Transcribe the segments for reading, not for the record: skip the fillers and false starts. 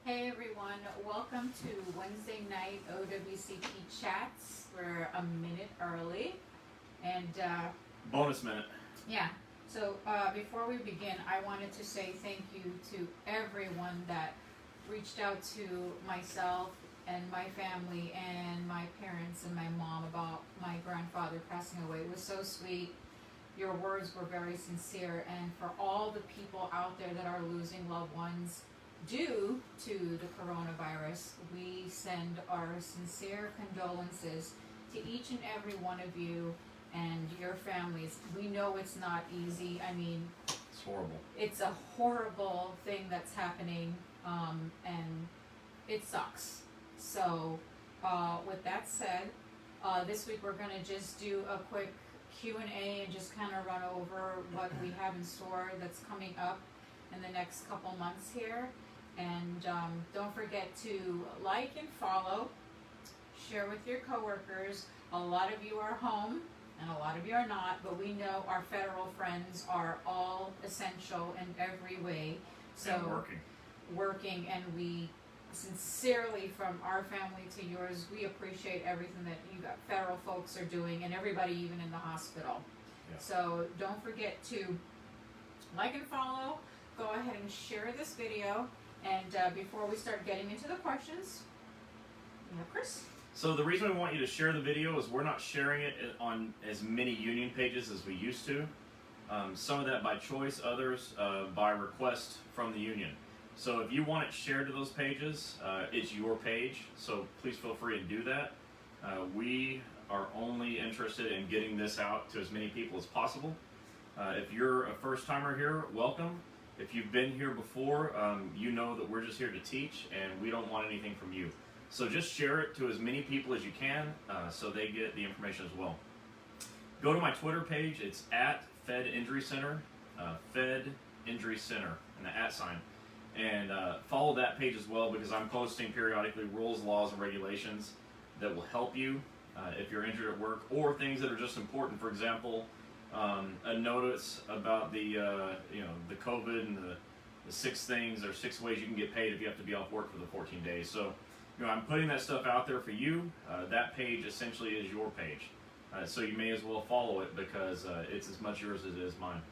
Hey everyone, welcome to Wednesday night OWCP chats. We're a minute early, and bonus minute. Yeah. So before we begin, I wanted to say thank you to everyone that reached out to myself and my family and my parents and my mom about my grandfather passing away. It was so sweet. Your words were very sincere, and for all the people out there that are losing loved ones due to the coronavirus, we send our sincere condolences to each and every one of you and your families. We know it's not easy. I mean, it's horrible. It's a horrible thing that's happening, and it sucks. So, with that said, this week we're going to just do a quick Q&A and just kind of run over what we have in store that's coming up in the next couple months here. And don't forget to like and follow, share with your coworkers. A lot of you are home and a lot of you are not, but we know our federal friends are all essential in every way. So and working, and we sincerely, from our family to yours, we appreciate everything that you got federal folks are doing, and everybody even in the hospital. Yeah. So don't forget to like and follow, go ahead and share this video. And before we start getting into the questions, Chris? So the reason we want you to share the video is we're not sharing it on as many union pages as we used to. Some of that by choice, others by request from the union. So if you want it shared to those pages, it's your page, so please feel free to do that. We are only interested in getting this out to as many people as possible. If you're a first-timer here, welcome. If you've been here before, you know that we're just here to teach, and we don't want anything from you. So just share it to as many people as you can, so they get the information as well. Go to my Twitter page. It's at Fed Injury Center, Fed Injury Center, and the @ sign. And follow that page as well, because I'm posting periodically rules, laws, and regulations that will help you if you're injured at work, or things that are just important. For example, a notice about the the COVID and the 6 things or 6 ways you can get paid if you have to be off work for the 14 days. So, I'm putting that stuff out there for you. That page essentially is your page, so you may as well follow it, because it's as much yours as it is mine.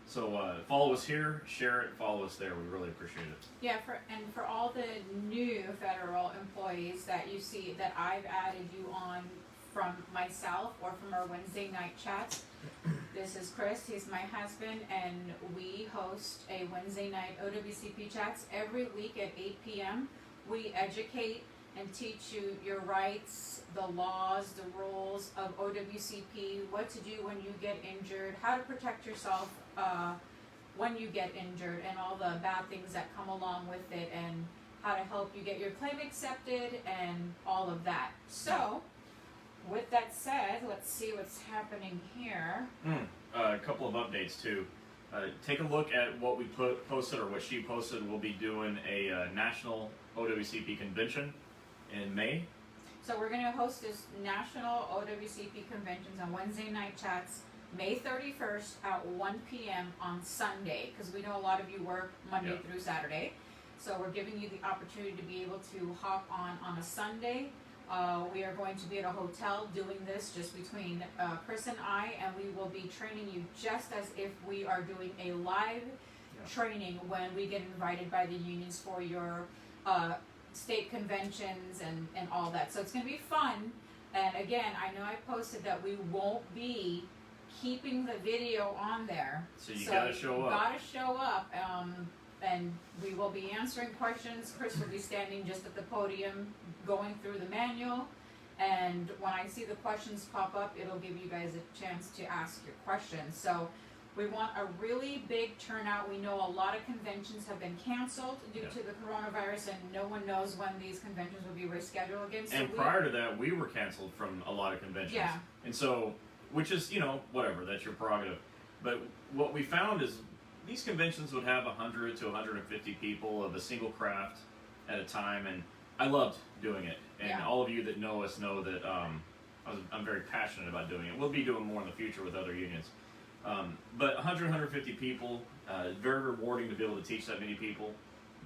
So follow us here, share it, follow us there. We really appreciate it. Yeah, for all the new federal employees that you see that I've added you on from myself or from our Wednesday night chats, this is Chris. He's my husband, and we host a Wednesday night OWCP chats every week at 8 p.m. We educate and teach you your rights, the laws, the rules of OWCP, what to do when you get injured, how to protect yourself when you get injured, and all the bad things that come along with it, and how to help you get your claim accepted, and all of that. So, with that said, let's see what's happening here. A couple of updates too. Take a look at what we posted, or what she posted. We'll be doing a national OWCP convention in May. So we're going to host this national OWCP conventions on Wednesday night chats, May 31st at 1 p.m. on Sunday, because we know a lot of you work Monday through Saturday. So we're giving you the opportunity to be able to hop on a Sunday. We are going to be at a hotel doing this just between Chris and I, and we will be training you just as if we are doing a live training when we get invited by the unions for your state conventions and all that. So it's going to be fun. And again, I know I posted that we won't be keeping the video on there. So you gotta show up. Gotta show up. And we will be answering questions. Chris will be standing just at the podium going through the manual. And when I see the questions pop up, it'll give you guys a chance to ask your questions. So we want a really big turnout. We know a lot of conventions have been canceled due to the coronavirus, and no one knows when these conventions will be rescheduled again. So and prior to that, we were canceled from a lot of conventions. Yeah. And so, which is, whatever, that's your prerogative. But what we found is these conventions would have 100 to 150 people of a single craft at a time, and I loved doing it. And all of you that know us know that I'm very passionate about doing it. We'll be doing more in the future with other unions. But 100, 150 people, very rewarding to be able to teach that many people.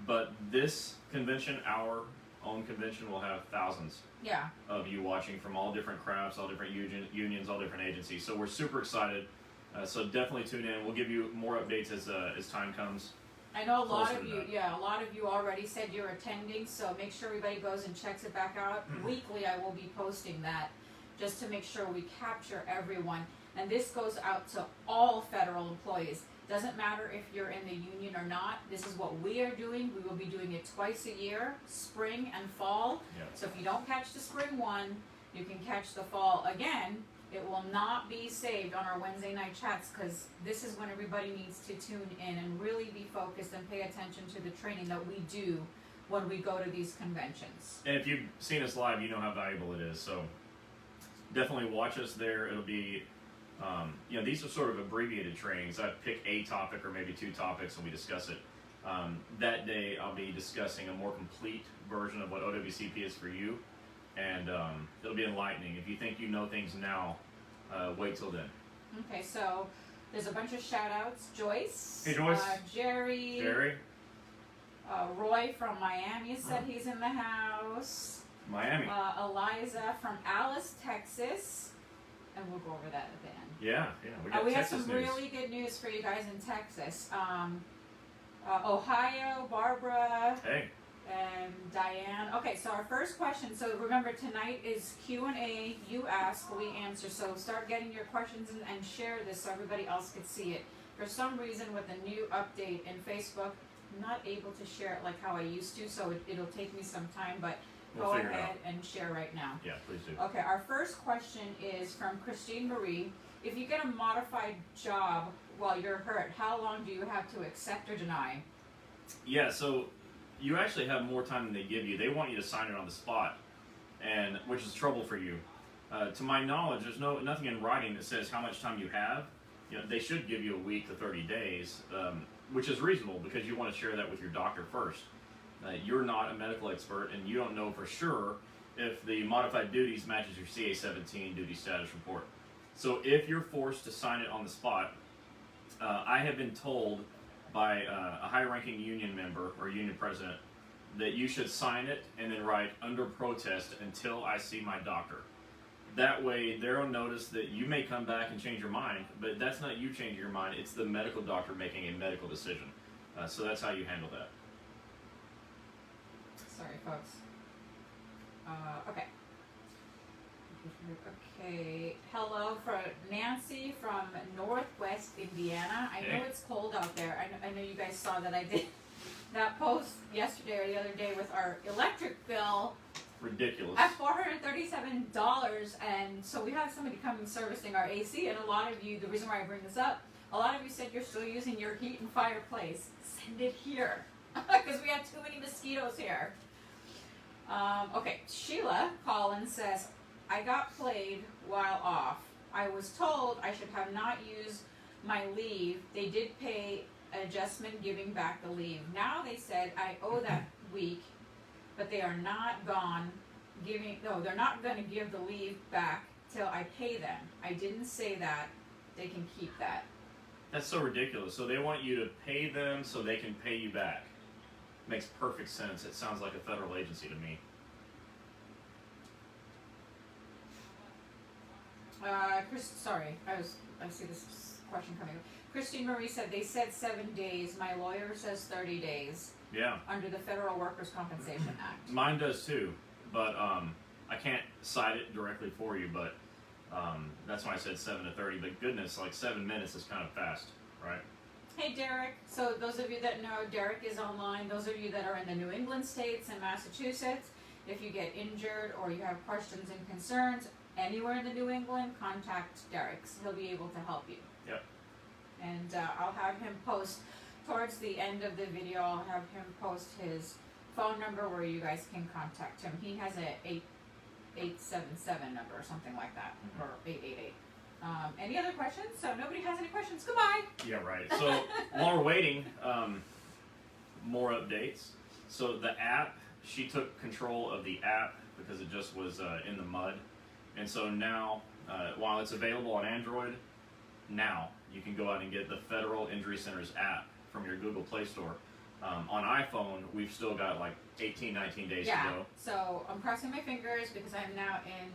But this convention, our own convention, will have thousands Yeah. of you watching from all different crafts, all different unions, all different agencies. So we're super excited. So definitely tune in. We'll give you more updates as time comes. I know a lot Closer of to you, that. yeah, a lot of you already said you're attending, so make sure everybody goes and checks it back out. Weekly, I will be posting that just to make sure we capture everyone. And this goes out to all federal employees. Doesn't matter if you're in the union or not. This is what we are doing. We will be doing it twice a year, spring and fall. Yeah. So if you don't catch the spring one, you can catch the fall again. It will not be saved on our Wednesday night chats because this is when everybody needs to tune in and really be focused and pay attention to the training that we do when we go to these conventions. And if you've seen us live, you know how valuable it is. So definitely watch us there. It'll be, these are sort of abbreviated trainings. I pick a topic or maybe two topics and we discuss it. That day, I'll be discussing a more complete version of what OWCP is for you. And it'll be enlightening. If you think you know things now, wait till then. Okay, so there's a bunch of shout outs. Joyce. Hey, Joyce. Jerry. Roy from Miami said he's in the house. Miami. Eliza from Alice, Texas. And we'll go over that at the end. Yeah. We got We have Texas some news. really good news for you guys in Texas. Ohio, Barbara. Hey. And Diane. Okay, so our first question. So remember, tonight is Q&A. You ask, we answer. So start getting your questions and share this so everybody else can see it. For some reason, with the new update in Facebook, I'm not able to share it like how I used to. So it'll take me some time, but We'll go figure it ahead out. and share right now. Yeah, please do. Okay, our first question is from Christine Marie. If you get a modified job while you're hurt, how long do you have to accept or deny? Yeah, so you actually have more time than they give you. They want you to sign it on the spot, and which is trouble for you. To my knowledge, there's nothing in writing that says how much time you have. They should give you a week to 30 days, which is reasonable because you want to share that with your doctor first. You're not a medical expert, and you don't know for sure if the modified duties matches your CA-17 duty status report. So if you're forced to sign it on the spot, I have been told by a high-ranking union member or union president that you should sign it and then write under protest until I see my doctor. That way they'll notice that you may come back and change your mind, but that's not you changing your mind, it's the medical doctor making a medical decision. So that's how you handle that. Sorry, folks. Okay. Okay. Hello for Nancy from Northwest Indiana. I know Hey. it's cold out there. I know you guys saw that I did that post yesterday or the other day with our electric bill Ridiculous. at $437, and so we have somebody coming servicing our AC, and a lot of you, the reason why I bring this up, a lot of you said you're still using your heat and fireplace. Send it here, because we have too many mosquitoes here. Okay, Sheila Collins says, I got played while off. I was told I should have not used my leave. They did pay adjustment giving back the leave. Now they said I owe that week, but they are not they're not going to give the leave back till I pay them. I didn't say that. They can keep that. That's so ridiculous. So they want you to pay them so they can pay you back. Makes perfect sense. It sounds like a federal agency to me. I see this question coming up. Christine Marie said they said 7 days. My lawyer says 30 days. Yeah. Under the Federal Workers' Compensation Act. Mine does too, but I can't cite it directly for you, but that's why I said 7 to 30, but goodness, like 7 minutes is kind of fast, right? Hey Derek, so those of you that know, Derek is online. Those of you that are in the New England states and Massachusetts, if you get injured or you have questions and concerns anywhere in the New England, contact Derek. He'll be able to help you. Yep. And I'll have him post, towards the end of the video, I'll have him post his phone number where you guys can contact him. He has a 877 number or something like that, or 888. Any other questions? So nobody has any questions. Goodbye. Yeah, right. So while we're waiting, more updates. So the app, she took control of the app because it just was in the mud. And so now, while it's available on Android, now you can go out and get the Federal Injury Center's app from your Google Play Store. On iPhone, we've still got like 18, 19 days to go. So I'm crossing my fingers because I'm now in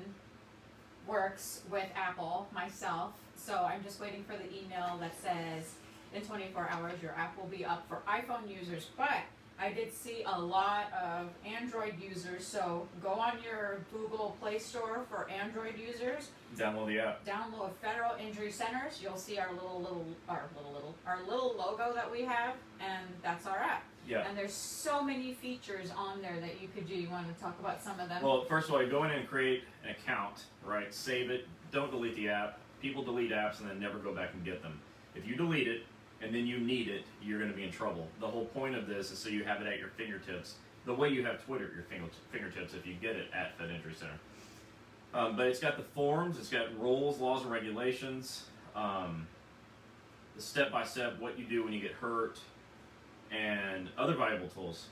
works with Apple myself. So I'm just waiting for the email that says in 24 hours your app will be up for iPhone users. But I did see a lot of Android users. So go on your Google Play Store for Android users. Download the app. Download Federal Injury Centers. You'll see our little logo that we have, and that's our app. Yeah. And there's so many features on there that you could do. You want to talk about some of them? Well, first of all, you go in and create an account, right? Save it. Don't delete the app. People delete apps and then never go back and get them. If you delete it and then you need it, you're going to be in trouble. The whole point of this is so you have it at your fingertips. The way you have Twitter at your fingertips if you get it at Fed Injury Center. But it's got the forms, it's got rules, laws, and regulations, the step-by-step, what you do when you get hurt, and other valuable tools.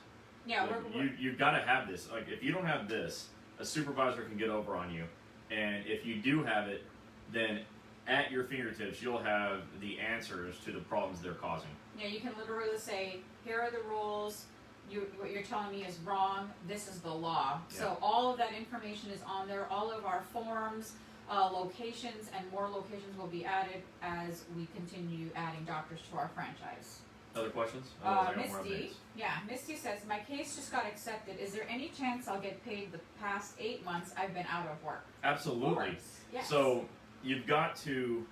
Yeah, like you've got to have this. Like, if you don't have this, a supervisor can get over on you. And if you do have it, then at your fingertips, you'll have the answers to the problems they're causing. Yeah, you can literally say, here are the rules. What you're telling me is wrong. This is the law. Yeah. So all of that information is on there. All of our forms, locations, and more locations will be added as we continue adding doctors to our franchise. Other questions? Otherwise, I got more Misty, updates. Misty says, my case just got accepted. Is there any chance I'll get paid the past 8 months I've been out of work? Absolutely. Yes. So you've got to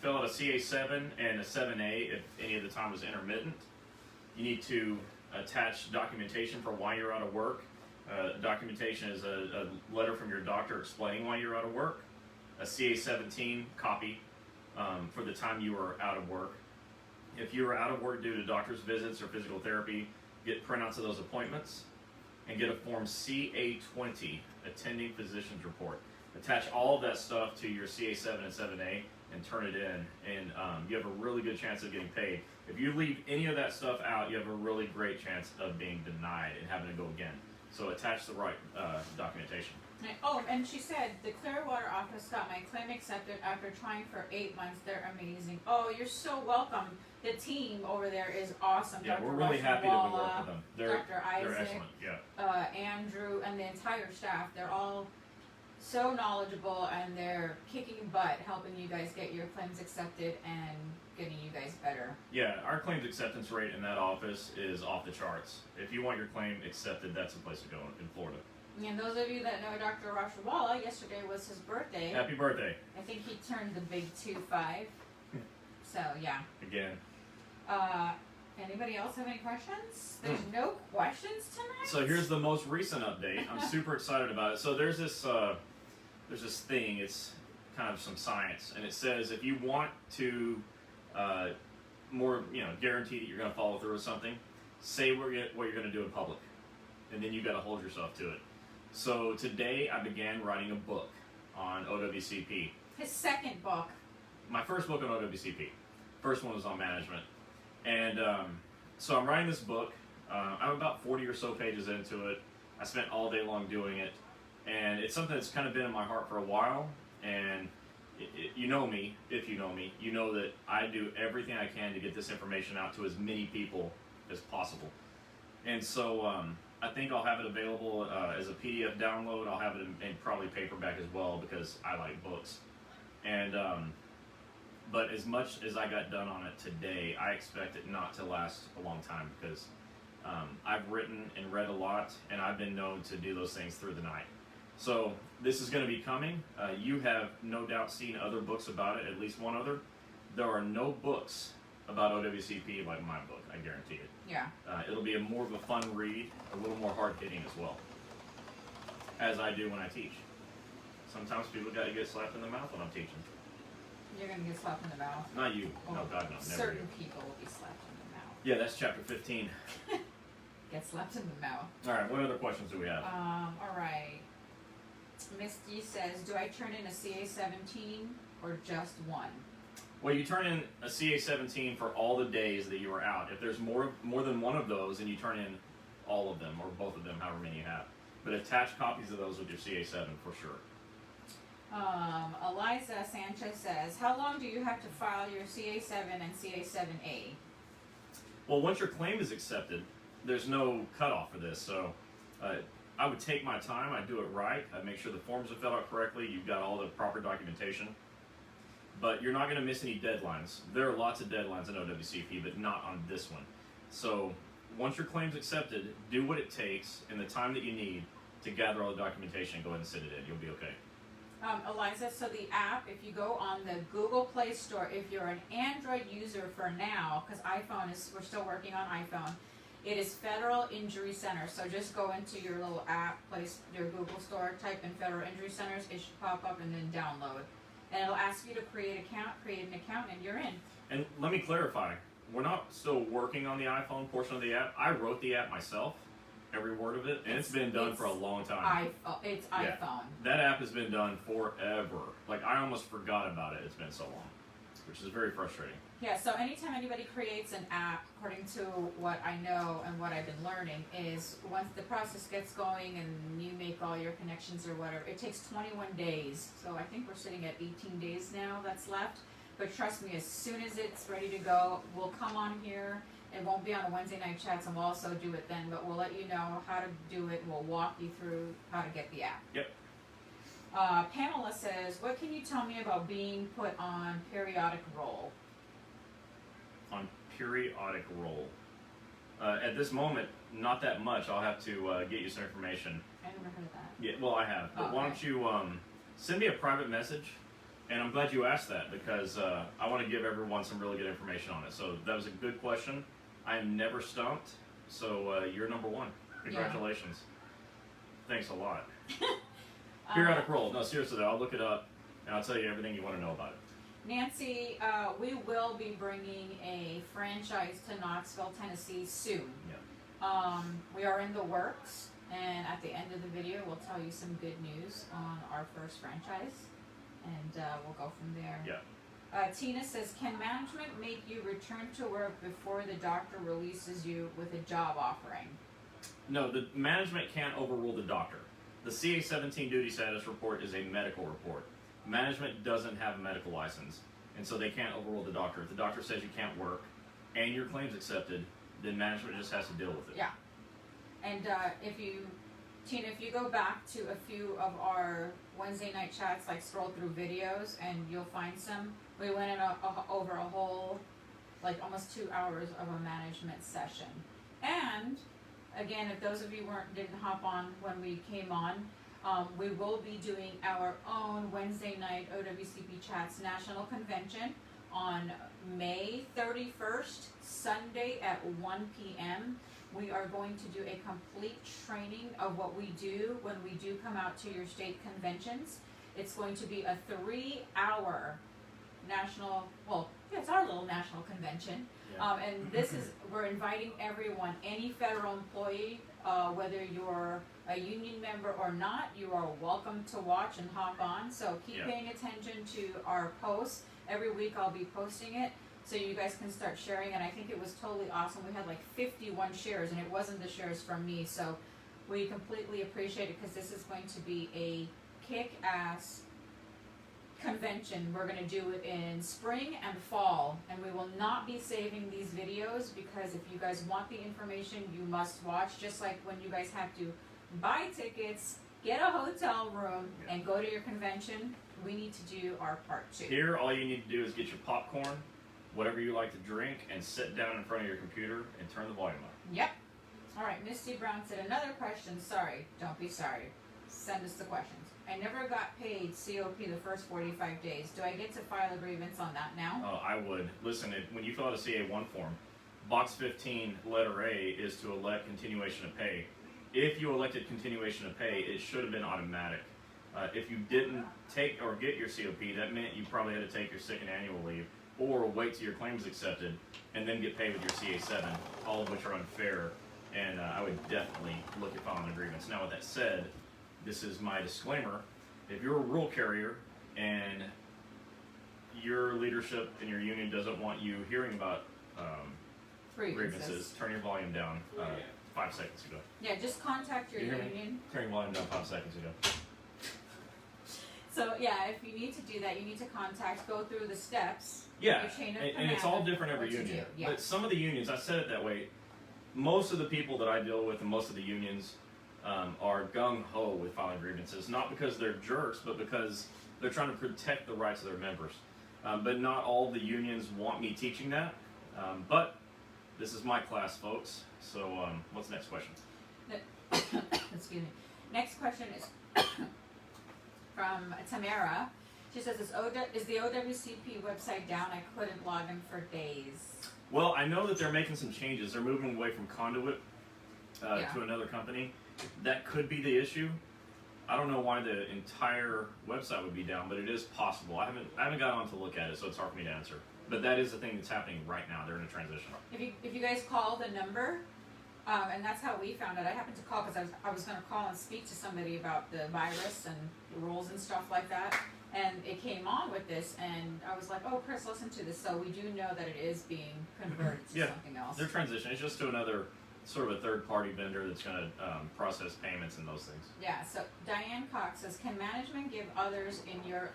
fill out a CA7 and a 7A if any of the time was intermittent. You need to attach documentation for why you're out of work. Documentation is a letter from your doctor explaining why you're out of work. A CA17 copy for the time you were out of work. If you were out of work due to doctor's visits or physical therapy, get printouts of those appointments and get a form CA20, attending physician's report. Attach all of that stuff to your CA7 and 7A and turn it in, and you have a really good chance of getting paid. If you leave any of that stuff out, you have a really great chance of being denied and having to go again. So attach the right documentation. And she said, the Clearwater office got my claim accepted after trying for 8 months. They're amazing. Oh, you're so welcome. The team over there is awesome. Yeah, Dr. we're really happy that we work with them. Dr. Isaac, they're excellent. Yeah. Andrew, and the entire staff. They're all so knowledgeable, and they're kicking butt, helping you guys get your claims accepted and getting you guys better. Yeah, our claims acceptance rate in that office is off the charts. If you want your claim accepted, that's the place to go in Florida. And those of you that know Dr. Rashawala, yesterday was his birthday. Happy birthday. I think he turned the big 2-5. So, yeah. Again. Anybody else have any questions? There's no questions tonight? So here's the most recent update. I'm super excited about it. So there's this thing, it's kind of some science, and it says if you want to more, guarantee that you're going to follow through with something, say what you're going to do in public, and then you got to hold yourself to it. So today I began writing a book on OWCP. His second book. My first book on OWCP. First one was on management. And so I'm writing this book. I'm about 40 or so pages into it. I spent all day long doing it. And it's something that's kind of been in my heart for a while. And you know me, if you know me, you know that I do everything I can to get this information out to as many people as possible. And so I think I'll have it available as a PDF download. I'll have it in probably paperback as well because I like books. And but as much as I got done on it today, I expect it not to last a long time because I've written and read a lot, and I've been known to do those things through the night. So this is going to be coming. You have no doubt seen other books about it, at least one other. There are no books about OWCP like my book, I guarantee it. Yeah. It'll be more of a fun read, a little more hard-hitting as well, as I do when I teach. Sometimes people got to get slapped in the mouth when I'm teaching. You're going to get slapped in the mouth. Not you. Oh, no, God, no. Never certain you. people will be slapped in the mouth. Yeah, that's chapter 15. Get slapped in the mouth. All right, what other questions do we have? All right. Misty says, do I turn in a CA-17 or just one? Well, you turn in a CA-17 for all the days that you are out. If there's more than one of those, then you turn in all of them or both of them, however many you have. But attach copies of those with your CA-7 for sure. Eliza Sanchez says, how long do you have to file your CA-7 and CA-7A? Well, once your claim is accepted, there's no cutoff for this. So I would take my time. I'd do it right. I'd make sure the forms are filled out correctly. You've got all the proper documentation. But you're not going to miss any deadlines. There are lots of deadlines in OWCP, but not on this one. So once your claim's accepted, do what it takes in the time that you need to gather all the documentation and go ahead and send it in. You'll be okay. Eliza, so the app, if you go on the Google Play Store, if you're an Android user for now, because we're still working on iPhone, it is Federal Injury Center. So just go into your little app, your Google Store, type in Federal Injury Centers, it should pop up, and then download. And it'll ask you to create an account, and you're in. And let me clarify, we're not still working on the iPhone portion of the app. I wrote the app myself, every word of it, and it's been done for a long time. It's Yeah. iPhone. That app has been done forever. Like, I almost forgot about it. It's been so long, which is very frustrating. Yeah, so anytime anybody creates an app, according to what I know and what I've been learning, is once the process gets going and you make all your connections or whatever, it takes 21 days. So I think we're sitting at 18 days now that's left. But trust me, as soon as it's ready to go, we'll come on here. It won't be on a Wednesday night chats, and we'll also do it then, but we'll let you know how to do it, and we'll walk you through how to get the app. Yep. Pamela says, what can you tell me about being put on periodic roll? On periodic roll. At this moment, not that much. I'll have to get you some information. I never heard of that. Yeah, well, I have. But why don't you send me a private message? And I'm glad you asked that, because I want to give everyone some really good information on it. So that was a good question. I am never stumped, so you're number one. Congratulations. Yeah. Thanks a lot. Periodic roll. No, seriously though, I'll look it up, and I'll tell you everything you want to know about it. Nancy, we will be bringing a franchise to Knoxville, Tennessee soon. Yeah. We are in the works, and at the end of the video, we'll tell you some good news on our first franchise, and we'll go from there. Yeah. Tina says, can management make you return to work before the doctor releases you with a job offering? No, the management can't overrule the doctor. The CA-17 duty status report is a medical report. Management doesn't have a medical license, and so they can't overrule the doctor. If the doctor says you can't work and your claim's accepted, then management just has to deal with it. Yeah. And Tina, if you go back to a few of our Wednesday night chats, like scroll through videos, and you'll find some. We went in over a whole, like almost 2 hours of a management session. And again, if those of you didn't hop on when we came on, we will be doing our own Wednesday night OWCP Chats National Convention on May 31st, Sunday at 1 p.m. We are going to do a complete training of what we do when we do come out to your state conventions. It's going to be a 3-hour it's our little national convention. Yeah. And we're inviting everyone, any federal employee, whether you're a union member or not, you are welcome to watch and hop on. So keep paying attention to our posts. Every week I'll be posting it, so you guys can start sharing. And I think it was totally awesome. We had like 51 shares, and it wasn't the shares from me. So we completely appreciate it, because this is going to be a kick-ass convention. We're going to do it in spring and fall, and we will not be saving these videos, because if you guys want the information, you must watch. Just like when you guys have to buy tickets, get a hotel room, and go to your convention, we need to do our part too. Here, all you need to do is get your popcorn, whatever you like to drink, and sit down in front of your computer and turn the volume up. Yep. All right, Misty Brown said, another question. Sorry, don't be sorry. Send us the questions. I never got paid COP the first 45 days. Do I get to file a grievance on that now? I would. Listen, when you fill out a CA1 form, box 15, letter A, is to elect continuation of pay. If you elected continuation of pay, it should have been automatic. If you didn't take or get your COP, that meant you probably had to take your sick and annual leave, or wait till your claim was accepted, and then get paid with your CA7, all of which are unfair, and I would definitely look at filing a grievance. Now, with that said, this is my disclaimer. If you're a rural carrier and your leadership in your union doesn't want you hearing about grievances, turn your volume down 5 seconds ago. Yeah, just contact your union. Turn your volume down 5 seconds ago. So yeah, if you need to do that, you need to go through the steps. Yeah, your chain of and it's all different every what to union. do. Yeah. But some of the unions, I said it that way, most of the people that I deal with and most of the unions are gung-ho with filing grievances, not because they're jerks, but because they're trying to protect the rights of their members. But not all the unions want me teaching that. But this is my class, folks. So what's the next question? Excuse me. Next question is from Tamara. She says, is the OWCP website down? I couldn't log in for days. Well, I know that they're making some changes. They're moving away from Conduit to another company. That could be the issue. I don't know why the entire website would be down, but it is possible. I haven't got on to look at it, so it's hard for me to answer. But that is the thing that's happening right now. They're in a transition. If you guys call the number, and that's how we found it. I happened to call because I was going to call and speak to somebody about the virus and the rules and stuff like that. And it came on with this, and I was like, oh, Chris, listen to this. So we do know that it is being converted to something else. They're transitioning. It's just to another sort of a third-party vendor that's going to process payments and those things. Yeah, so Diane Cox says, can management give others in your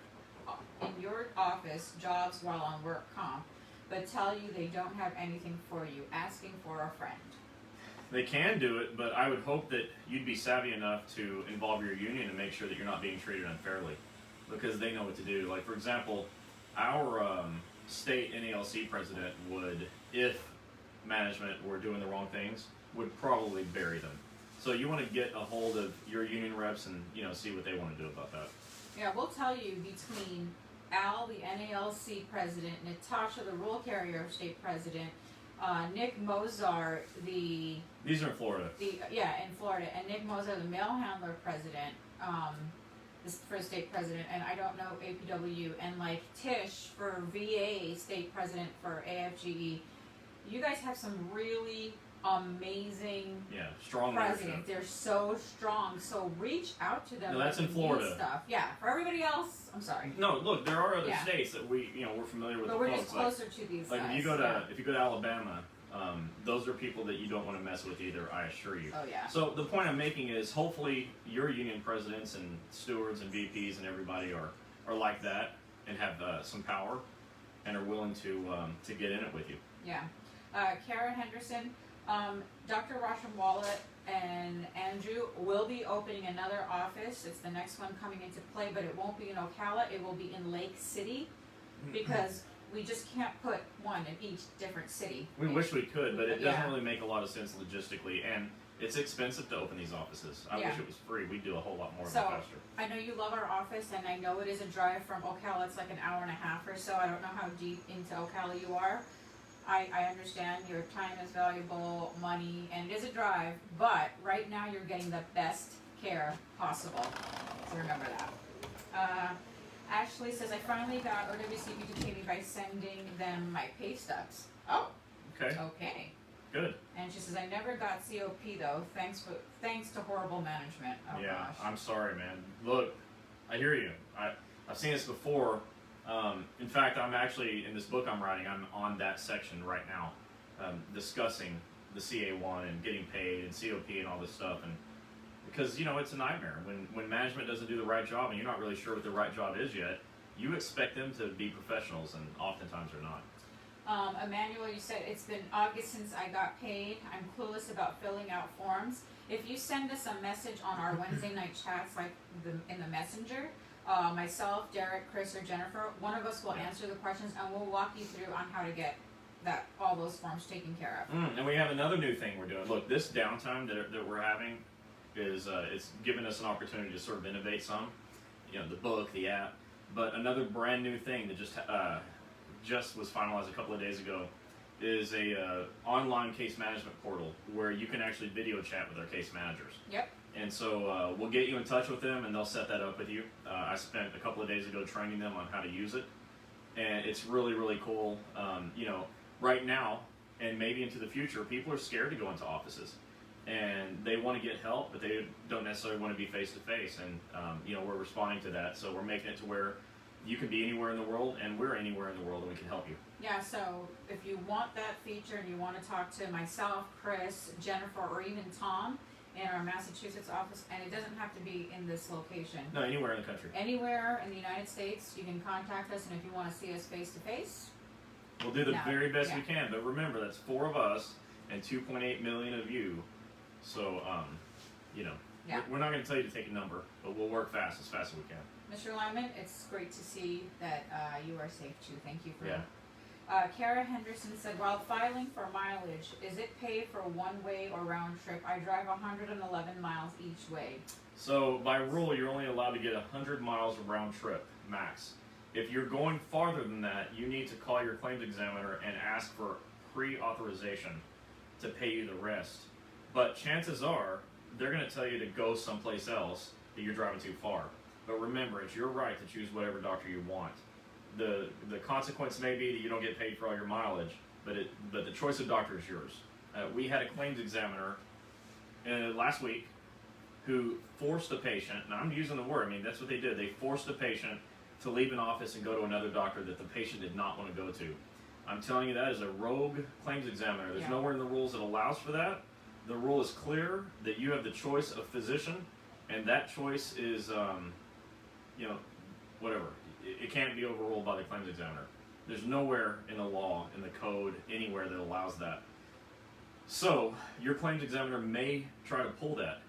office jobs while on work comp, but tell you they don't have anything for you, asking for a friend? They can do it, but I would hope that you'd be savvy enough to involve your union and make sure that you're not being treated unfairly, because they know what to do. Like, for example, our state NALC president would, if management were doing the wrong things, would probably bury them. So you want to get a hold of your union reps and see what they want to do about that. Yeah, we'll tell you between Al, the NALC president, Natasha, the rural carrier state president, Nick Mozart, these are in Florida. In Florida, and Nick Mozart, the mail handler president, for state president, and I don't know APW, and like Tish for VA state president for AFGE. You guys have some really amazing strong presidents. leadership. They're so strong. So reach out to them. No, that's in Florida. Stuff. Yeah, for everybody else, I'm sorry. No, look, there are other states that we're familiar with. But we're just closer to these like guys. if you go to Alabama, those are people that you don't want to mess with either. I assure you. Oh yeah. So the point I'm making is, hopefully your union presidents and stewards and VPs and everybody are like that and have some power and are willing to get in it with you. Yeah. Kara Henderson, Dr. Rasham Wallet and Andrew will be opening another office. It's the next one coming into play, but it won't be in Ocala. It will be in Lake City, because we just can't put one in each different city. We wish we could, but it doesn't really make a lot of sense logistically, and it's expensive to open these offices. I wish it was free. We'd do a whole lot more faster. I know you love our office, and I know it is a drive from Ocala. It's like an hour and a half or so. I don't know how deep into Ocala you are. I understand your time is valuable, money, and it is a drive, but right now you're getting the best care possible. So remember that. Ashley says, I finally got OWCP to pay me by sending them my pay stubs. Oh. Okay. Okay. Good. And she says, I never got COP though, thanks to horrible management. Oh gosh. I'm sorry, man. Look, I hear you. I've seen this before. In fact, I'm actually, in this book I'm writing, I'm on that section right now, discussing the CA1 and getting paid and COP and all this stuff. And because, it's a nightmare. When management doesn't do the right job and you're not really sure what the right job is yet, you expect them to be professionals, and oftentimes they're not. Emmanuel, you said it's been August since I got paid. I'm clueless about filling out forms. If you send us a message on our Wednesday night chats, like in the messenger, myself, Derek, Chris, or Jennifer, one of us will answer the questions, and we'll walk you through on how to get all those forms taken care of. And we have another new thing we're doing. Look, this downtime that we're having is it's given us an opportunity to sort of innovate some. The book, the app, but another brand new thing that just was finalized a couple of days ago is a online case management portal where you can actually video chat with our case managers. Yep. And so we'll get you in touch with them, and they'll set that up with you. I spent a couple of days ago training them on how to use it, and it's really, really cool. Right now, and maybe into the future, people are scared to go into offices, and they want to get help, but they don't necessarily want to be face-to-face, and we're responding to that. So we're making it to where you can be anywhere in the world, and we're anywhere in the world, and we can help you. Yeah, so if you want that feature and you want to talk to myself, Chris, Jennifer, or even Tom in our Massachusetts office, and it doesn't have to be in this location. No, anywhere in the country. Anywhere in the United States, you can contact us, and if you want to see us face-to-face, we'll do the very best we can. But remember, that's 4 of us and 2.8 million of you. So, you know, Yeah. we're not going to tell you to take a number, but we'll work fast as we can. Mr. Lyman, it's great to see that you are safe too. Thank you for Yeah. Kara Henderson said, while filing for mileage, is it paid for one-way or round trip? I drive 111 miles each way. So by rule, you're only allowed to get 100 miles round trip, max. If you're going farther than that, you need to call your claims examiner and ask for pre-authorization to pay you the rest. But chances are, they're going to tell you to go someplace else that you're driving too far. But remember, it's your right to choose whatever doctor you want. The consequence may be that you don't get paid for all your mileage, but the choice of doctor is yours. We had a claims examiner last week who forced a patient, and I'm using the word, I mean, that's what they did. They forced a patient to leave an office and go to another doctor that the patient did not want to go to. I'm telling you, that is a rogue claims examiner. There's nowhere in the rules that allows for that. The rule is clear that you have the choice of physician, and that choice is, you know, whatever. It can't be overruled by the claims examiner. There's nowhere in the law, in the code, anywhere that allows that. So, your claims examiner may try to pull that.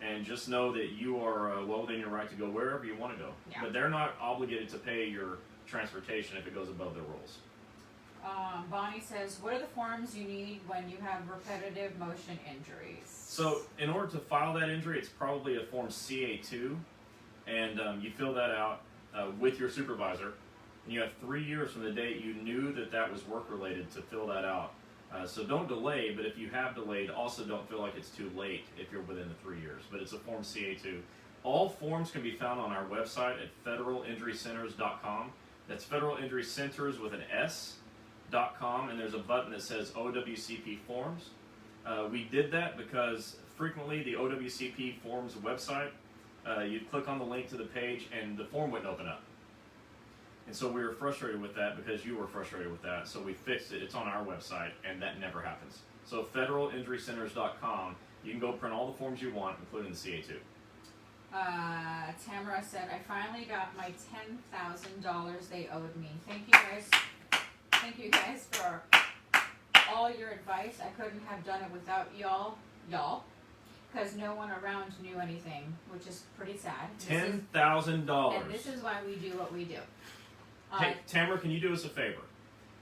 And just know that you are well within your right to go wherever you want to go. Yeah. But they're not obligated to pay your transportation if it goes above their rules. Bonnie says, what are the forms you need when you have repetitive motion injuries? So in order to file that injury, it's probably a form CA2. And you fill that out with your supervisor. And you have 3 years from the date you knew that was work-related to fill that out. So don't delay, but if you have delayed, also don't feel like it's too late if you're within the 3 years. But it's a Form CA2. All forms can be found on our website at federalinjurycenters.com. That's Federal Injury Centers with an S.com, and there's a button that says OWCP Forms. We did that because frequently the OWCP Forms website, you'd click on the link to the page and the form wouldn't open up. And so we were frustrated with that because you were frustrated with that. So we fixed it. It's on our website, and that never happens. So federalinjurycenters.com, you can go print all the forms you want, including the CA2. Tamara said, I finally got my $10,000 they owed me. Thank you guys. Thank you guys for all your advice. I couldn't have done it without y'all, because no one around knew anything, which is pretty sad. $10,000. And this is why we do what we do. Hey, Tamara, can you do us a favor?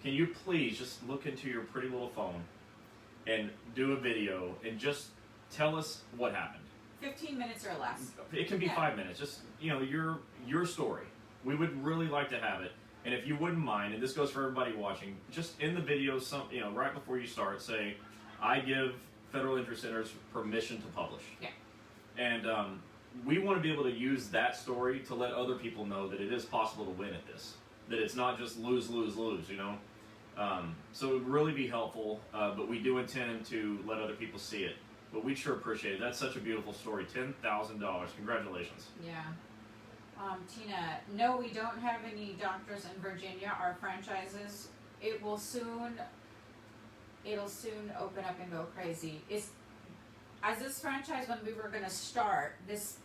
Can you please just look into your pretty little phone and do a video and just tell us what happened? 15 minutes or less. It can be 5 minutes. Just, you know, your story. We would really like to have it. And if you wouldn't mind, and this goes for everybody watching, just in the video, right before you start, say, I give Federal Injury Centers permission to publish. Yeah. And we want to be able to use that story to let other people know that it is possible to win at this. That it's not just lose, lose, lose, you know? So it would really be helpful, but we do intend to let other people see it. But we'd sure appreciate it. That's such a beautiful story. $10,000. Congratulations. Yeah. Tina, no, we don't have any doctors in Virginia. Our franchises, it'll soon open up and go crazy. As this franchise, when we were going to start, this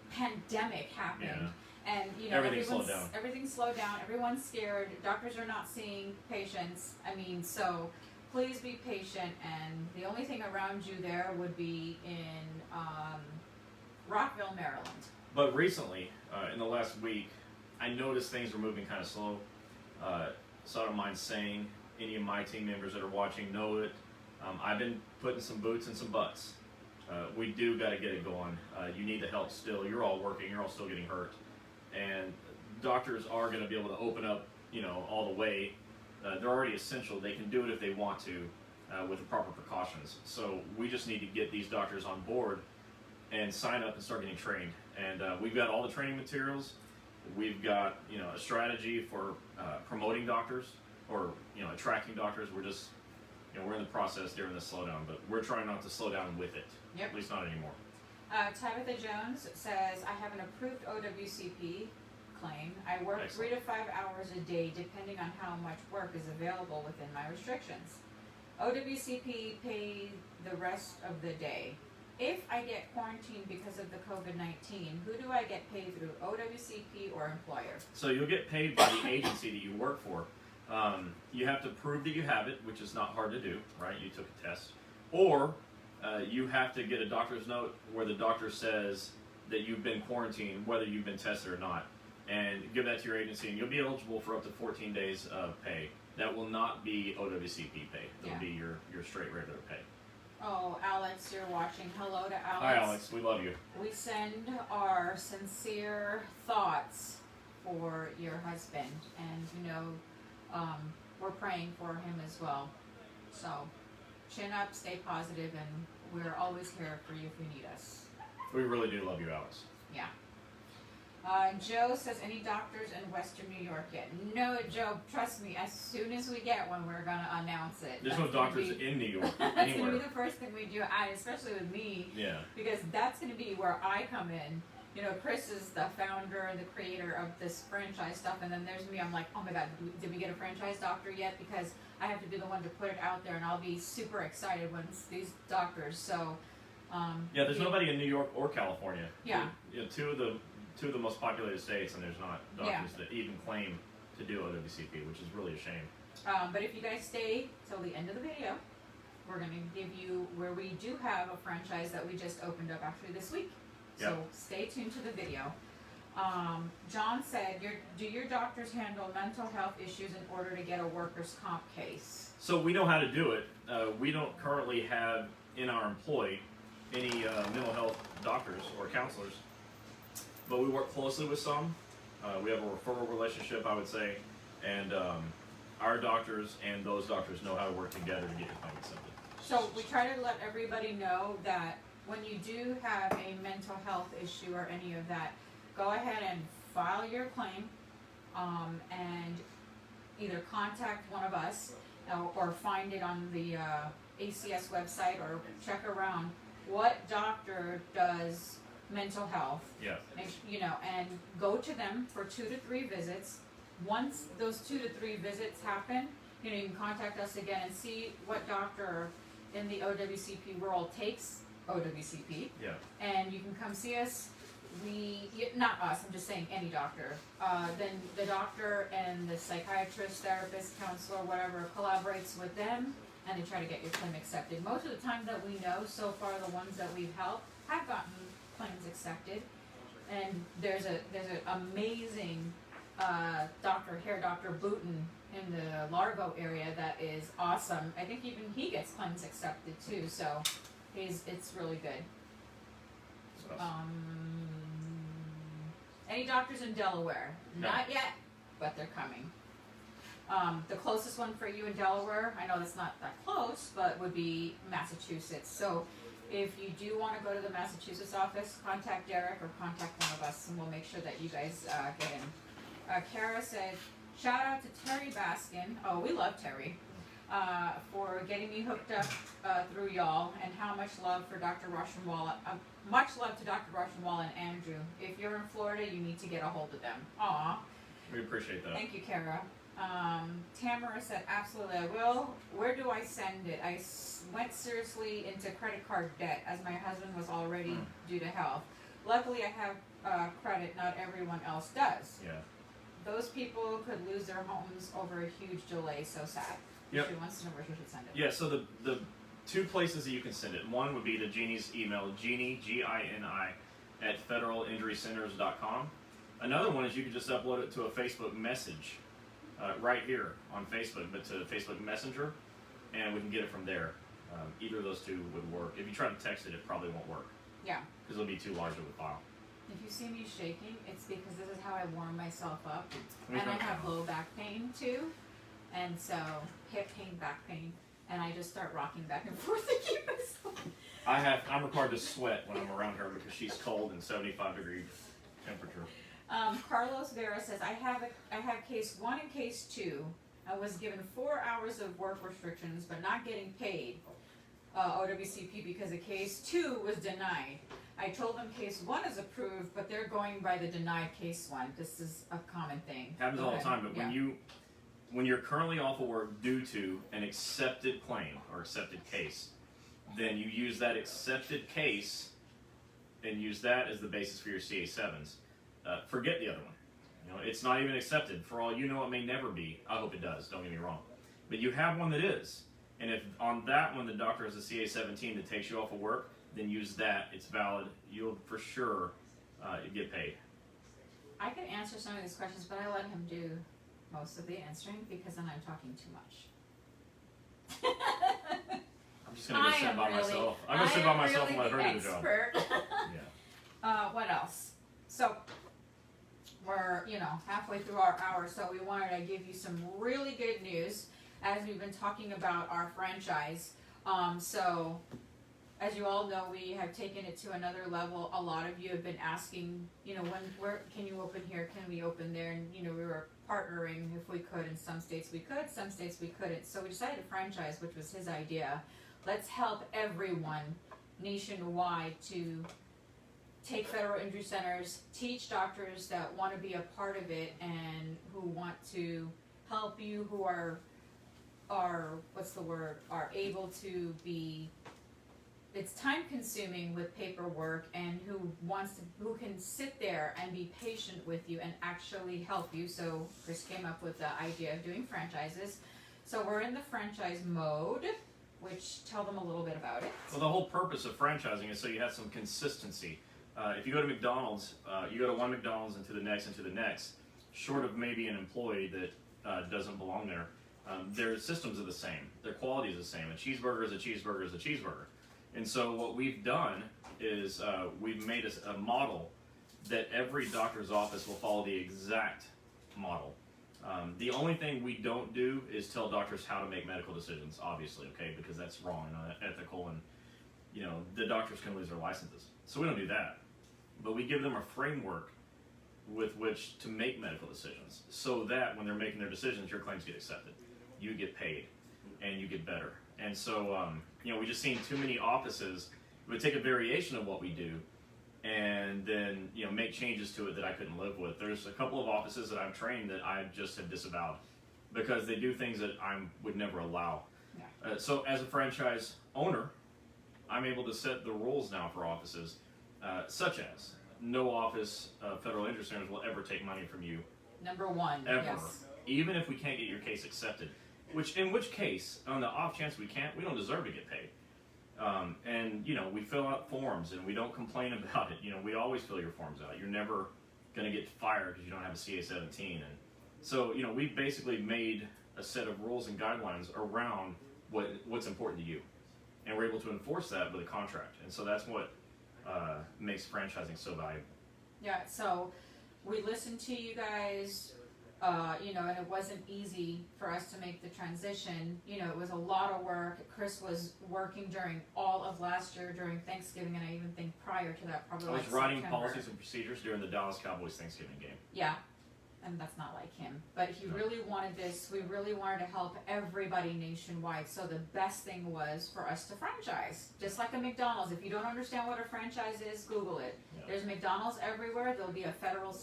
pandemic happened. Yeah. And, you know, everything slowed down. Everyone's scared. Doctors are not seeing patients. I mean, so please be patient. And the only thing around you there would be in Rockville, Maryland. But recently, in the last week, I noticed things were moving kind of slow. So I don't mind saying, any of my team members that are watching know it. I've been putting some boots in some butts. We do got to get it going. You need the help still. You're all working. You're all still getting hurt. And doctors are going to be able to open up, you know, all the way. They're already essential. They can do it if they want to with the proper precautions. So we just need to get these doctors on board and sign up and start getting trained. And we've got all the training materials. We've got, you know, a strategy for promoting doctors or, you know, attracting doctors. We're just, you know, we're in the process during this slowdown, but we're trying not to slow down with it. Yep. At least not anymore. Tabitha Jones says, I have an approved OWCP claim. I work Excellent. 3 to 5 hours a day depending on how much work is available within my restrictions. OWCP pay the rest of the day. If I get quarantined because of the COVID-19, who do I get paid through, OWCP or employer? So you'll get paid by the agency that you work for. You have to prove that you have it, which is not hard to do, right? You took a test. Or you have to get a doctor's note where the doctor says that you've been quarantined, whether you've been tested or not, and give that to your agency, and you'll be eligible for up to 14 days of pay. That will not be OWCP pay. It'll be your straight regular pay. Oh, Alex, you're watching. Hello to Alex. Hi, Alex. We love you. We send our sincere thoughts for your husband, and we're praying for him as well. So, chin up, stay positive, and we're always here for you if you need us. We really do love you, Alex. Yeah. Joe says, any doctors in Western New York yet? No, Joe, trust me, as soon as we get one, we're going to announce it. There's no doctors in New York, That's anywhere. going to be the first thing we do, especially with me. Yeah. Because that's going to be where I come in. You know, Chris is the founder and the creator of this franchise stuff, and then there's me. I'm like, oh my God, did we get a franchise doctor yet? Because I have to be the one to put it out there, and I'll be super excited when it's these doctors. So, yeah, there's nobody in New York or California. Yeah. Two of the most populated states, and there's not doctors that even claim to do OWCP, which is really a shame. But if you guys stay till the end of the video, we're going to give you where we do have a franchise that we just opened up actually this week. So stay tuned to the video. John said, do your doctors handle mental health issues in order to get a workers' comp case? So we know how to do it. We don't currently have in our employ any mental health doctors or counselors, but we work closely with some. We have a referral relationship, I would say, and our doctors and those doctors know how to work together to get your claim accepted. So we try to let everybody know that when you do have a mental health issue or any of that, go ahead and file your claim and either contact one of us or find it on the ACS website or check around what doctor does mental health. Yeah. And go to them for 2 to 3 visits. Once those 2 to 3 visits happen, you can contact us again and see what doctor in the OWCP world takes OWCP. Yeah. And you can come see us. Not us, I'm just saying any doctor. Then the doctor and the psychiatrist, therapist, counselor, whatever, collaborates with them, and they try to get your claim accepted. Most of the time that we know so far, the ones that we've helped have gotten claims accepted. And there's an amazing Dr. Booten in the Largo area that is awesome. I think even he gets claims accepted too, so it's really good. Any doctors in Delaware? No. Not yet, but they're coming. The closest one for you in Delaware, I know that's not that close, but would be Massachusetts. So if you do want to go to the Massachusetts office, contact Derek or contact one of us, and we'll make sure that you guys get in. Kara said, shout out to Terry Baskin. Oh, we love Terry. For getting me hooked up through y'all, and how much love for Dr. Roshenwall. Much love to Dr. Roshenwall and Andrew. If you're in Florida, you need to get a hold of them. Aw. We appreciate that. Thank you, Kara. Tamara said, absolutely, I will. Where do I send it? I went seriously into credit card debt as my husband was already due to health. Luckily, I have credit. Not everyone else does. Yeah. Those people could lose their homes over a huge delay. So sad. Yep. She wants to know where she should send it. Yeah, so the 2 places that you can send it. One would be to Gini's email, Gini, Gini, at federalinjurycenters.com. Another one is you can just upload it to a Facebook message right here on Facebook, but to Facebook Messenger, and we can get it from there. Either of those 2 would work. If you try to text it, it probably won't work. Yeah. Because it'll be too large of a file. If you see me shaking, it's because this is how I warm myself up. Me And I too. have low back pain too. And so hip pain, back pain. And I just start rocking back and forth to keep myself. I'm required to sweat when I'm around her because she's cold and 75-degree temperature. Carlos Vera says, I have case 1 and case 2. I was given 4 hours of work restrictions, but not getting paid OWCP because a case 2 was denied. I told them case 1 is approved, but they're going by the denied case 1. This is a common thing. Happens all the time, but Yeah. when you're currently off of work due to an accepted claim or accepted case, then you use that accepted case and use that as the basis for your CA7s. Forget the other one. You know, it's not even accepted. For all you know, it may never be. I hope it does. Don't get me wrong. But you have one that is. And if on that one the doctor has a CA-17 that takes you off of work, then use that. It's valid. You'll for sure get paid. I could answer some of these questions, but I let him do most of the answering because then I'm talking too much. I'm just going to go sit by myself. I'm going to sit by myself and let her do the job. Yeah. What else? So, we're, halfway through our hour, so we wanted to give you some really good news as we've been talking about our franchise. So, as you all know, we have taken it to another level. A lot of you have been asking, where can you open here? Can we open there? And, we were partnering if we could. In some states we could, some states we couldn't. So we decided to franchise, which was his idea. Let's help everyone nationwide to take federal injury centers, teach doctors that want to be a part of it and who want to help you, who are able to be. It's time consuming with paperwork, and who can sit there and be patient with you and actually help you. So Chris came up with the idea of doing franchises. So we're in the franchise mode, which tell them a little bit about it. Well, the whole purpose of franchising is so you have some consistency. If you go to McDonald's, you go to one McDonald's and to the next, short of maybe an employee that doesn't belong there, their systems are the same. Their quality is the same. A cheeseburger is a cheeseburger is a cheeseburger. And so what we've done is we've made a model that every doctor's office will follow the exact model. The only thing we don't do is tell doctors how to make medical decisions, obviously, okay, because that's wrong and unethical, and the doctors can lose their licenses. So we don't do that. But we give them a framework with which to make medical decisions so that when they're making their decisions, your claims get accepted. You get paid and you get better. And so, we just seen too many offices would take a variation of what we do and then, make changes to it that I couldn't live with. There's a couple of offices that I've trained that I just have disavowed because they do things that I would never allow. Yeah. So as a franchise owner, I'm able to set the rules now for offices, such as no office federal injury centers will ever take money from you. Number one, ever. Yes. Even if we can't get your case accepted. In which case, on the off chance we can't, we don't deserve to get paid. And we fill out forms and we don't complain about it. We always fill your forms out. You're never going to get fired because you don't have a CA-17. And so, we've basically made a set of rules and guidelines around what's important to you. And we're able to enforce that with a contract. And so that's what makes franchising so valuable. Yeah, so we listened to you guys, and it wasn't easy for us to make the transition. It was a lot of work. Chris was working during all of last year during Thanksgiving, and I even think prior to that, probably I was like writing September. policies and procedures during the Dallas Cowboys Thanksgiving game. Yeah, and that's not like him. But he really wanted this. We really wanted to help everybody nationwide. So the best thing was for us to franchise, just like a McDonald's. If you don't understand what a franchise is, Google it. Yeah. There's McDonald's everywhere. There'll be a federal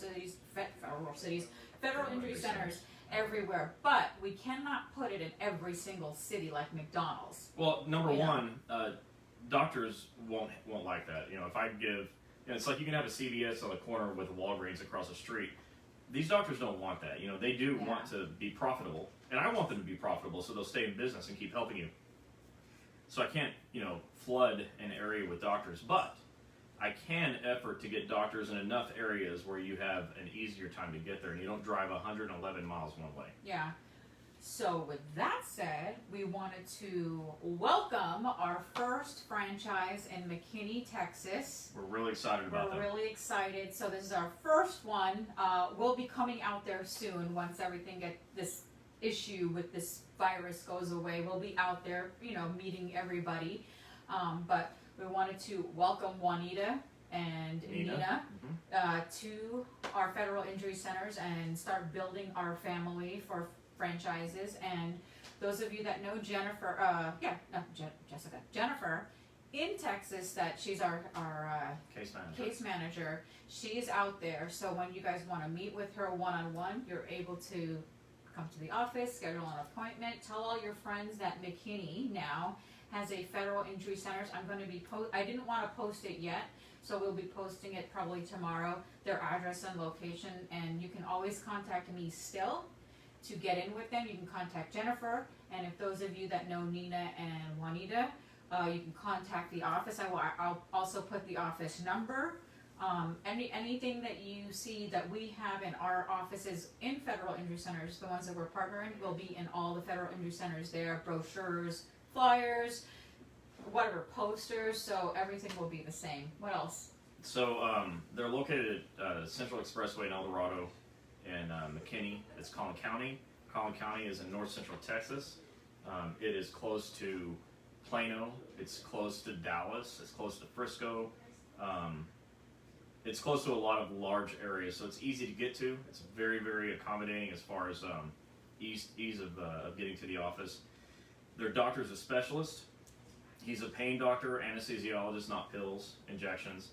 injury centers everywhere, but we cannot put it in every single city like McDonald's. Well, number one, doctors won't like that. If I give, it's like you can have a CVS on the corner with a Walgreens across the street. These doctors don't want that. They do want to be profitable, and I want them to be profitable so they'll stay in business and keep helping you. So I can't, flood an area with doctors, but I can effort to get doctors in enough areas where you have an easier time to get there and you don't drive 111 miles one way. Yeah. So with that said, we wanted to welcome our first franchise in McKinney, Texas. We're really excited about that. We're really excited. So this is our first one. We'll be coming out there soon once this issue with this virus goes away. We'll be out there, meeting everybody. But we wanted to welcome Juanita and Nina to our federal injury centers and start building our family for franchises. And those of you that know Jennifer, Jennifer in Texas, that she's our case manager. She's out there. So when you guys want to meet with her one-on-one, you're able to come to the office, schedule an appointment, tell all your friends that McKinney now has a federal injury centers. I'm going to be I didn't want to post it yet, so we'll be posting it probably tomorrow, their address and location, and you can always contact me still to get in with them. You can contact Jennifer, and if those of you that know Nina and Juanita, you can contact the office. I'll also put the office number. Anything that you see that we have in our offices in federal injury centers, the ones that we're partnering, will be in all the federal injury centers there, brochures, flyers, whatever, posters, so everything will be the same. What else? So they're located at Central Expressway in El Dorado and McKinney. It's Collin County. Collin County is in north central Texas. It is close to Plano. It's close to Dallas. It's close to Frisco. It's close to a lot of large areas, so it's easy to get to. It's very, very accommodating as far as ease of getting to the office. Their doctor's a specialist. He's a pain doctor, anesthesiologist, not pills, injections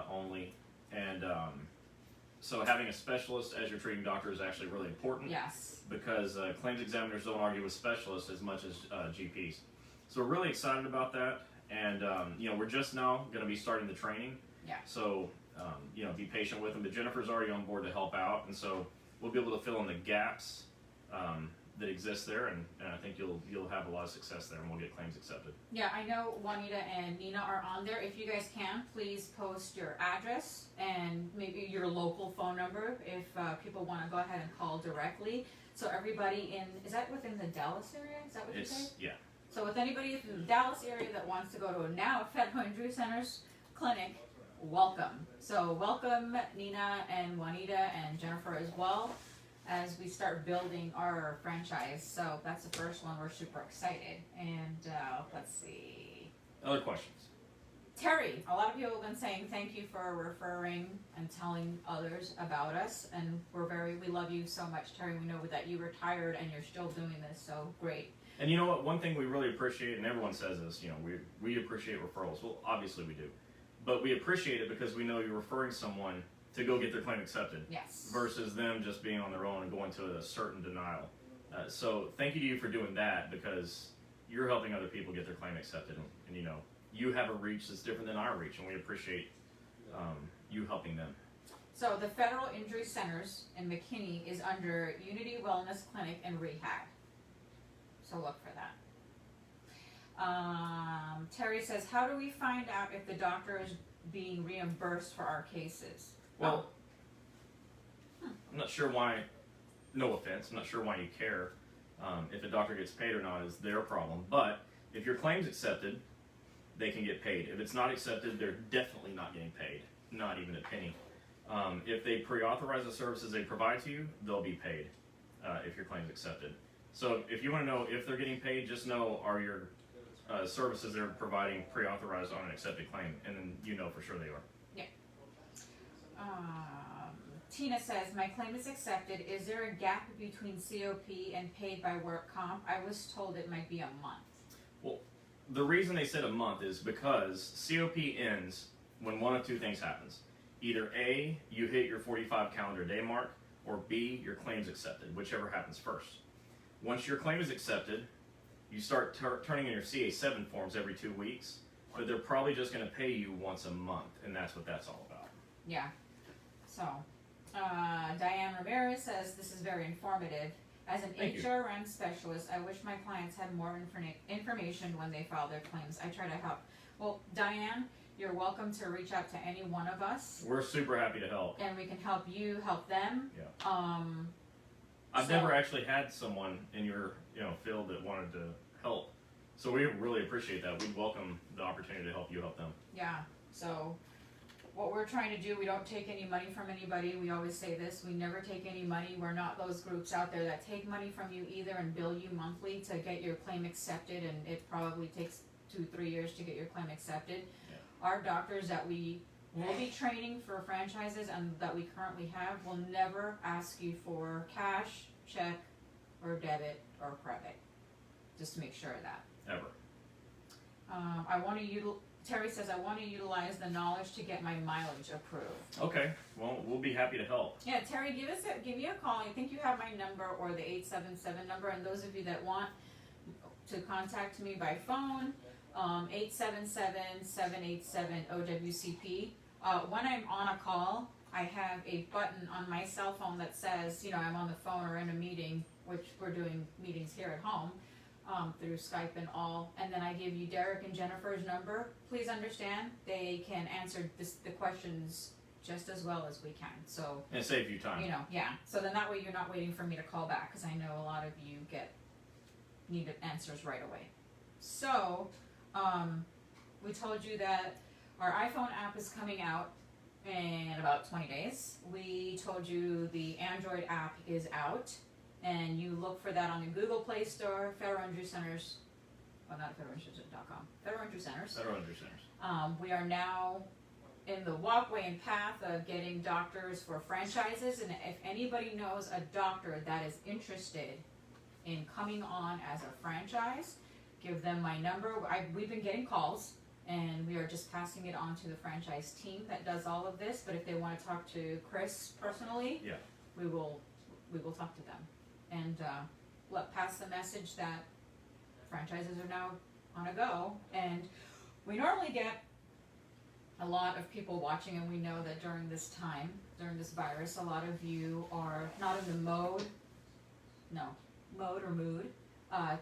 only. And so having a specialist as your treating doctor is actually really important. Yes. Because claims examiners don't argue with specialists as much as GPs. So we're really excited about that. And, we're just now going to be starting the training. Yeah. So, be patient with them. But Jennifer's already on board to help out. And so we'll be able to fill in the gaps that exist there. And I think you'll have a lot of success there, and we'll get claims accepted. Yeah, I know Juanita and Nina are on there. If you guys can, please post your address and maybe your local phone number if people want to go ahead and call directly. So everybody is that within the Dallas area? Is that what you say? Yeah. So with anybody in the Dallas area that wants to go to now Federal Injury Centers clinic, welcome. So welcome Nina and Juanita and Jennifer as well as we start building our franchise. So that's the first one. We're super excited. And let's see. Other questions? Terry, a lot of people have been saying thank you for referring and telling others about us, and we love you so much, Terry. We know that you retired and you're still doing this, so great. And you know what? One thing we really appreciate, and everyone says this, we appreciate referrals. Well, obviously we do, but we appreciate it because we know you're referring someone to go get their claim accepted. Yes. Versus them just being on their own and going to a certain denial. So thank you to you for doing that, because you're helping other people get their claim accepted, and you have a reach that's different than our reach, and we appreciate you helping them. So the Federal Injury Centers in McKinney is under Unity Wellness Clinic and Rehab. So look for that. Terry says, how do we find out if the doctor is being reimbursed for our cases? Well, I'm not sure why, no offense, I'm not sure why you care. If a doctor gets paid or not is their problem. But if your claim's accepted, they can get paid. If it's not accepted, they're definitely not getting paid, not even a penny. If they pre-authorize the services they provide to you, they'll be paid if your claim's accepted. So if you want to know if they're getting paid, just know are your services they're providing pre-authorized on an accepted claim, and then you know for sure they are. Yeah. Tina says, my claim is accepted. Is there a gap between COP and paid by work comp? I was told it might be a month. Well, the reason they said a month is because COP ends when one of two things happens. Either A, you hit your 45 calendar day mark, or B, your claim's accepted, whichever happens first. Once your claim is accepted, you start turning in your CA7 forms every 2 weeks, but they're probably just going to pay you once a month, and that's what that's all about. Yeah. So, Diane Ramirez says, this is very informative. As an HRM specialist, I wish my clients had more information when they file their claims. I try to help. Well, Diane, you're welcome to reach out to any one of us. We're super happy to help. And we can help you help them. Yeah. I've never actually had someone in your field that wanted to help. So we really appreciate that. We'd welcome the opportunity to help you help them. Yeah. So what we're trying to do, we don't take any money from anybody. We always say this, we never take any money. We're not those groups out there that take money from you either and bill you monthly to get your claim accepted, and it probably takes 2-3 years to get your claim accepted. Yeah. Our doctors that we will be training for franchises and that we currently have will never ask you for cash, check, or debit, or credit. Just to make sure of that. Ever. Terry says, I want to utilize the knowledge to get my mileage approved. Okay, well, we'll be happy to help. Yeah, Terry, give me a call. I think you have my number or the 877 number, and those of you that want to contact me by phone, 877-787-OWCP. When I'm on a call, I have a button on my cell phone that says, I'm on the phone or in a meeting, which we're doing meetings here at home, through Skype and all, and then I give you Derek and Jennifer's number. Please understand, they can answer the questions just as well as we can, so. And save you time. Yeah, so then that way you're not waiting for me to call back, because I know a lot of you need answers right away. So, we told you that our iPhone app is coming out in about 20 days. We told you the Android app is out, and you look for that on the Google Play Store, Federal Injury Centers, well, not federalinjurycenters.com, Federal Injury Centers. Federal Injury Centers. We are now in the walkway and path of getting doctors for franchises, and if anybody knows a doctor that is interested in coming on as a franchise, give them my number. We've been getting calls, and we are just passing it on to the franchise team that does all of this, but if they want to talk to Chris personally, Yeah. we will talk to them, and pass the message that franchises are now on a go. And we normally get a lot of people watching, and we know that during this time, during this virus, a lot of you are not in the mood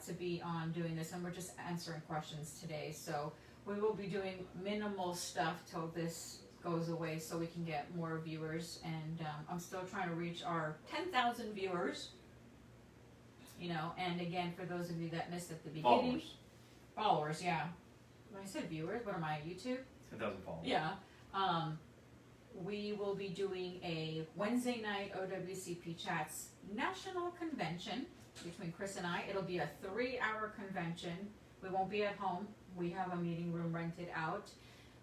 to be on doing this, and we're just answering questions today. So we will be doing minimal stuff till this goes away, so we can get more viewers. And I'm still trying to reach our 10,000 viewers. And again, for those of you that missed at the beginning, followers, yeah. When I said viewers, what am I, YouTube? 10,000 followers. Yeah. We will be doing a Wednesday night OWCP Chats National Convention between Chris and I. It'll be a 3-hour convention. We won't be at home. We have a meeting room rented out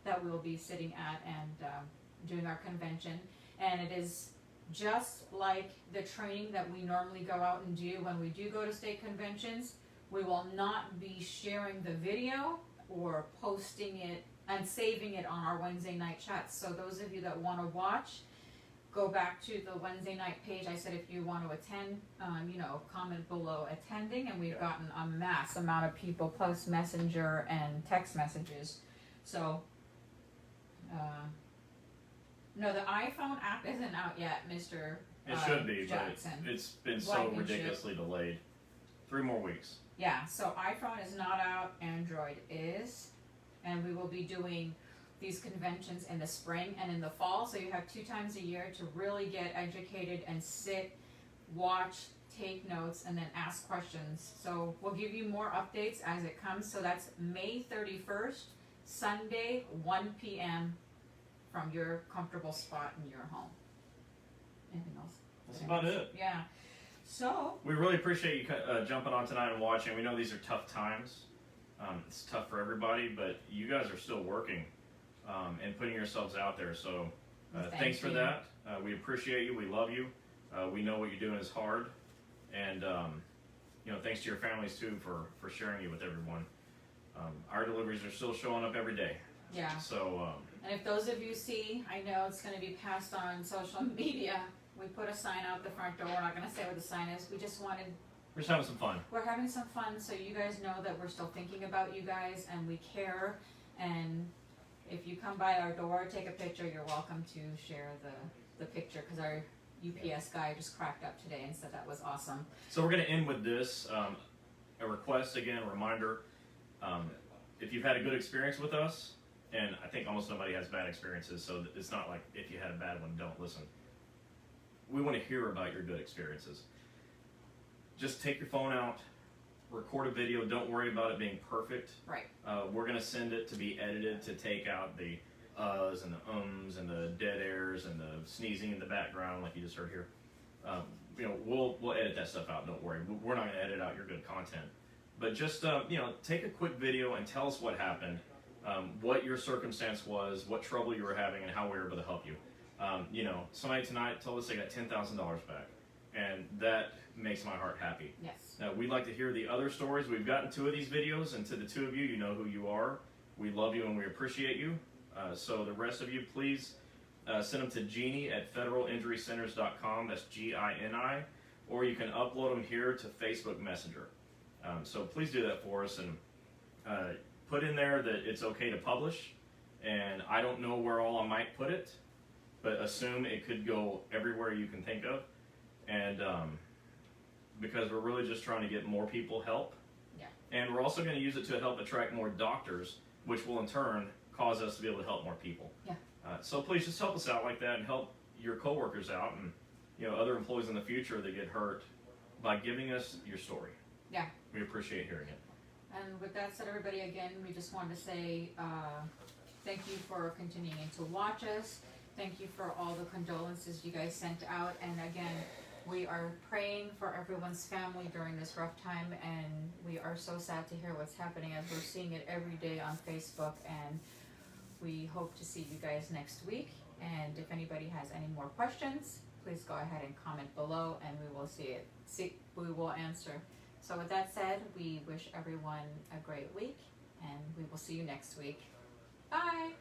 that we'll be sitting at and doing our convention. And it is just like the training that we normally go out and do when we do go to state conventions. We will not be sharing the video or posting it and saving it on our Wednesday night chats. So those of you that want to watch, go back to the Wednesday night page. I said if you want to attend, comment below attending, and we've gotten a mass amount of people post messenger and text messages. So, no, the iPhone app isn't out yet, Mr. It should be, Jackson. but it's been so ridiculously delayed. 3 more weeks. Yeah, so iPhone is not out, Android is, and we will be doing these conventions in the spring and in the fall, so you have 2 times a year to really get educated and sit, watch, take notes, and then ask questions. So we'll give you more updates as it comes. So that's May 31st, Sunday, 1 p.m. from your comfortable spot in your home. Anything else? That's about it. Yeah. So we really appreciate you jumping on tonight and watching. We know these are tough times. It's tough for everybody, but you guys are still working and putting yourselves out there. So thanks for that. We appreciate you. We love you. We know what you're doing is hard, and thanks to your families too for sharing you with everyone. Our deliveries are still showing up every day. Yeah. So. And if those of you see, I know it's going to be passed on social media. We put a sign out the front door. We're not going to say what the sign is. We just wanted. We're just having some fun. We're having some fun, so you guys know that we're still thinking about you guys, and we care. And if you come by our door, take a picture. You're welcome to share the picture, because our UPS guy just cracked up today and said that was awesome. So we're going to end with this. A request again, a reminder. If you've had a good experience with us, and I think almost nobody has bad experiences, so it's not like if you had a bad one, don't listen. We want to hear about your good experiences. Just take your phone out, record a video. Don't worry about it being perfect. Right. We're going to send it to be edited to take out the uhs and the ums and the dead airs and the sneezing in the background like you just heard here. We'll edit that stuff out. Don't worry. We're not going to edit out your good content. But just take a quick video and tell us what happened, what your circumstance was, what trouble you were having, and how we were able to help you. Somebody tonight told us they got $10,000 back, and that makes my heart happy. Yes. We'd like to hear the other stories. We've gotten 2 of these videos, and to the 2 of you, you know who you are. We love you and we appreciate you. So the rest of you, please send them to Gini at federalinjurycenters.com. That's Gini. Or you can upload them here to Facebook Messenger. So please do that for us. And put in there that it's okay to publish, and I don't know where all I might put it, but assume it could go everywhere you can think of, and because we're really just trying to get more people help. Yeah. And we're also going to use it to help attract more doctors, which will in turn cause us to be able to help more people. Yeah. So please just help us out like that, and help your coworkers out, and other employees in the future that get hurt, by giving us your story. Yeah. We appreciate hearing it. And with that said, everybody, again, we just wanted to say thank you for continuing to watch us. Thank you for all the condolences you guys sent out. And again, we are praying for everyone's family during this rough time. And we are so sad to hear what's happening, as we're seeing it every day on Facebook. And we hope to see you guys next week. And if anybody has any more questions, please go ahead and comment below, and we will we will answer. So with that said, we wish everyone a great week, and we will see you next week. Bye!